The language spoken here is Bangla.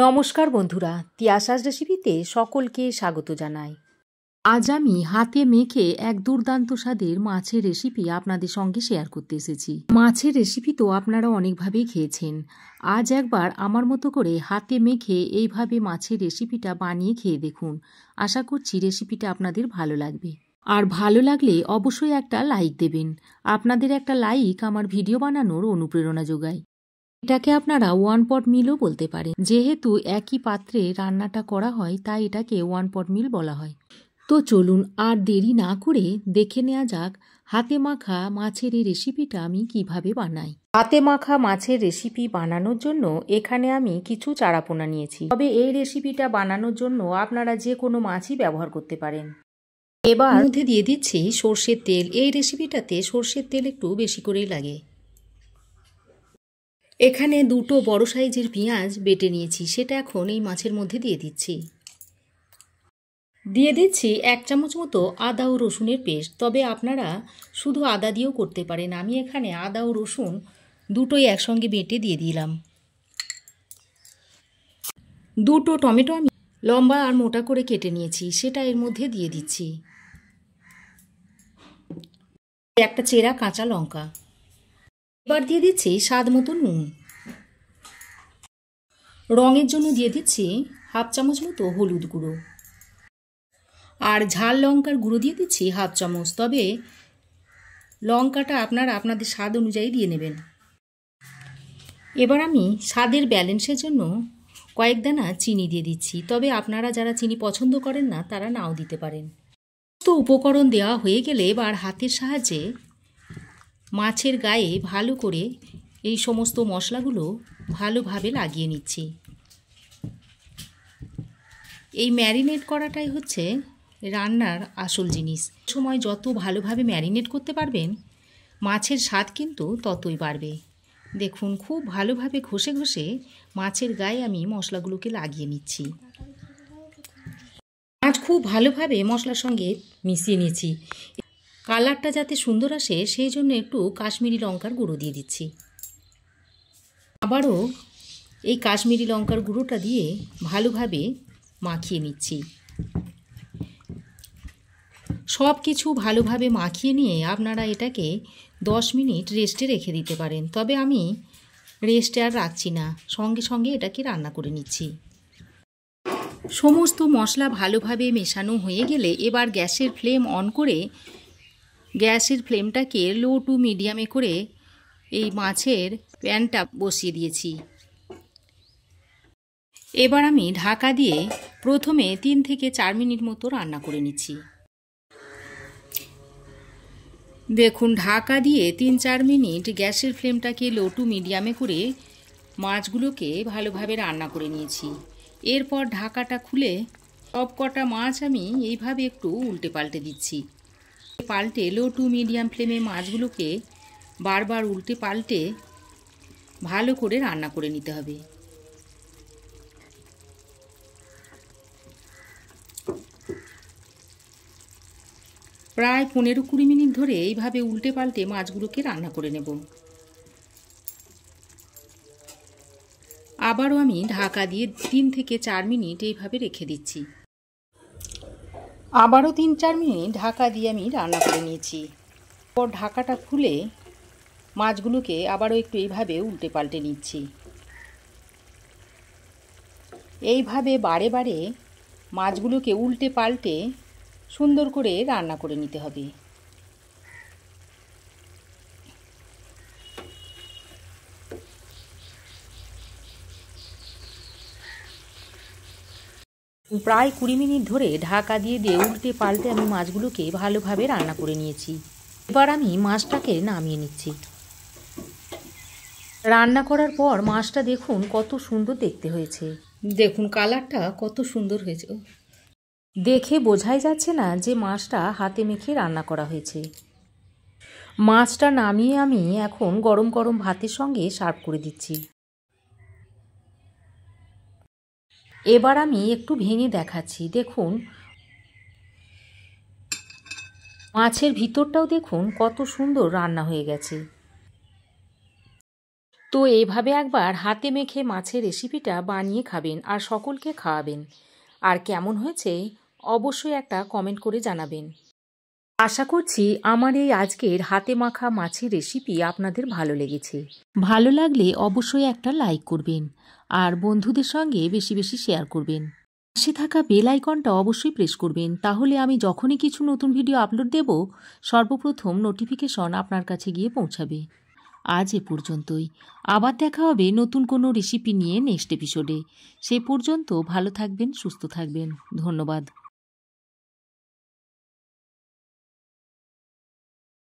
নমস্কার বন্ধুরা, তিয়াশাস রেসিপিতে সকলকে স্বাগত জানাই। আজ আমি হাতে মেখে এক দুর্দান্ত স্বাদের মাছের রেসিপি আপনাদের সঙ্গে শেয়ার করতে এসেছি। মাছের রেসিপি তো আপনারা অনেকভাবেই খেয়েছেন। আজ একবার আমার মতো করে হাতে মেখে এইভাবে মাছের রেসিপিটা বানিয়ে খেয়ে দেখুন। আশা করছি রেসিপিটা আপনাদের ভালো লাগবে। আর ভালো লাগলে অবশ্যই একটা লাইক দেবেন। আপনাদের একটা লাইক আমার ভিডিও বানানোর অনুপ্রেরণা যোগায়। এটাকে আপনারা ওয়ান পট মিলও বলতে পারেন। যেহেতু একই পাত্রে রান্নাটা করা হয় তাই এটাকে ওয়ান পট মিল বলা হয়। তো চলুন আর দেরি না করে দেখে নেওয়া যাক হাতে মাখা মাছের এই রেসিপিটা আমি কিভাবে বানাই। হাতে মাখা মাছের রেসিপি বানানোর জন্য এখানে আমি কিছু চারাপোনা নিয়েছি। তবে এই রেসিপিটা বানানোর জন্য আপনারা যে কোনো মাছই ব্যবহার করতে পারেন। এবার মধ্যে দিয়ে দিচ্ছি সর্ষের তেল। এই রেসিপিটাতে সর্ষের তেল একটু বেশি করেই লাগে। এখানে দুটো বড় সাইজের পেঁয়াজ বেটে নিয়েছি, সেটা এখন এই মাছের মধ্যে দিয়ে দিচ্ছি। দিয়ে দিচ্ছি 1 চামচ মতো আদা ও রসুনের পেস্ট। তবে আপনারা শুধু আদা দিয়েও করতে পারেন। আমি এখানে আদা ও রসুন দুটোই একসঙ্গে বেটে দিয়ে দিলাম। দুটো টমেটো আমি লম্বা আর মোটা করে কেটে নিয়েছি, সেটা এর মধ্যে দিয়ে দিচ্ছি। একটা চেরা কাঁচা লঙ্কা। এবার দিয়ে দিচ্ছি স্বাদ মতো নুন। রঙের জন্য দিয়ে দিচ্ছি 1/2 চামচ মতো হলুদ গুঁড়ো। আর ঝাল লঙ্কার গুঁড়ো দিয়ে দিচ্ছি 1/2 চামচ। তবে লঙ্কাটা আপনারা আপনাদের স্বাদ অনুযায়ী দিয়ে নেবেন। এবার আমি স্বাদের ব্যালেন্সের জন্য কয়েক দানা চিনি দিয়ে দিচ্ছি। তবে আপনারা যারা চিনি পছন্দ করেন না তারা নাও দিতে পারেন। তো উপকরণ দেওয়া হয়ে গেলে এবার হাতের সাহায্যে মাছের গায়ে ভালো করে এই সমস্ত মশলাগুলো ভালোভাবে লাগিয়ে নিচ্ছি। এই ম্যারিনেট করাটাই হচ্ছে রান্নার আসল জিনিস। সময় যত ভালোভাবে ম্যারিনেট করতে পারবেন মাছের স্বাদ কিন্তু ততই বাড়বে। দেখুন খুব ভালোভাবে ঘষে ঘষে মাছের গায়ে আমি মশলাগুলোকে লাগিয়ে নিচ্ছি। আজ খুব ভালোভাবে মশলার সঙ্গে মিশিয়ে নিয়েছি। কালারটা যাতে সুন্দর আসে সেই জন্য একটু কাশ্মীরি লঙ্কার গুঁড়ো দিয়ে দিচ্ছি। আবারও এই কাশ্মীরি লঙ্কার গুঁড়োটা দিয়ে ভালোভাবে মাখিয়ে নিচ্ছি। সব কিছু ভালোভাবে মাখিয়ে নিয়ে আপনারা এটাকে 10 মিনিট রেস্টে রেখে দিতে পারেন। তবে আমি রেস্টে আর রাখছি না, সঙ্গে সঙ্গে এটাকে রান্না করে নিচ্ছি। সমস্ত মশলা ভালোভাবে মেশানো হয়ে গেলে এবার গ্যাসের ফ্লেম অন করে গ্যাসের ফ্লেমটাকে লো টু মিডিয়ামে করে এই মাছের প্যানটা বসিয়ে দিয়েছি। এবার আমি ঢাকা দিয়ে প্রথমে 3 থেকে 4 মিনিট মতো রান্না করে নিচ্ছি। দেখুন ঢাকা দিয়ে 3-4 মিনিট গ্যাসের ফ্লেমটাকে লো টু মিডিয়ামে করে মাছগুলোকে ভালোভাবে রান্না করে নিয়েছি। এরপর ঢাকাটা খুলে সব কটা মাছ আমি এইভাবে একটু উল্টে পাল্টে দিচ্ছি। পাল্টে লো টু মিডিয়াম ফ্লেমে মাছগুলোকে বারবার উল্টে পাল্টে ভালো করে রান্না করে নিতে হবে। প্রায় 15-20 মিনিট ধরে এইভাবে উল্টে পাল্টে মাছগুলোকে রান্না করে নেব। আবারও আমি ঢাকা দিয়ে 3 থেকে 4 মিনিট এইভাবে রেখে দিচ্ছি। আবারও 3-4 মিনিট ঢাকা দিয়ে আমি রান্না করে নিয়েছি। পর ঢাকাটা খুলে মাছগুলোকে আবারও একটু এইভাবে উল্টে পাল্টে নিচ্ছি। এইভাবে বারে বারে মাছগুলোকে উল্টে পাল্টে সুন্দর করে রান্না করে নিতে হবে। প্রায় 20 মিনিট ধরে ঢাকা দিয়ে উল্টে পাল্টে আমি মাছগুলোকে ভালোভাবে রান্না করে নিয়েছি। এবার আমি মাছটাকে নামিয়ে নিচ্ছি। রান্না করার পর মাছটা দেখুন কত সুন্দর দেখতে হয়েছে। দেখুন কালারটা কত সুন্দর হয়েছে। দেখে বোঝাই যাচ্ছে না যে মাছটা হাতে মেখে রান্না করা হয়েছে। মাছটা নামিয়ে আমি এখন গরম গরম ভাতের সঙ্গে সার্ভ করে দিচ্ছি। এবার আমি একটু ভেঙে দেখাচ্ছি। দেখুন মাছের ভিতরটাও দেখুন কত সুন্দর রান্না হয়ে গেছে। তো এভাবে একবার হাতে মেখে মাছের রেসিপিটা বানিয়ে খাবেন আর সকলকে খাওয়াবেন। আর কেমন হয়েছে অবশ্যই একটা কমেন্ট করে জানাবেন। আশা করছি আমার এই আজকের হাতে মাখা মাছের রেসিপি আপনাদের ভালো লেগেছে। ভালো লাগলে অবশ্যই একটা লাইক করবেন আর বন্ধুদের সঙ্গে বেশি বেশি শেয়ার করবেন। পাশে থাকা বেল আইকনটা অবশ্যই প্রেস করবেন, তাহলে আমি যখনই কিছু নতুন ভিডিও আপলোড দেব সর্বপ্রথম নোটিফিকেশন আপনার কাছে গিয়ে পৌঁছাবে। আজ এ পর্যন্তই। আবার দেখা হবে নতুন কোনো রেসিপি নিয়ে নেক্সট এপিসোডে। সে পর্যন্ত ভালো থাকবেন, সুস্থ থাকবেন। ধন্যবাদ।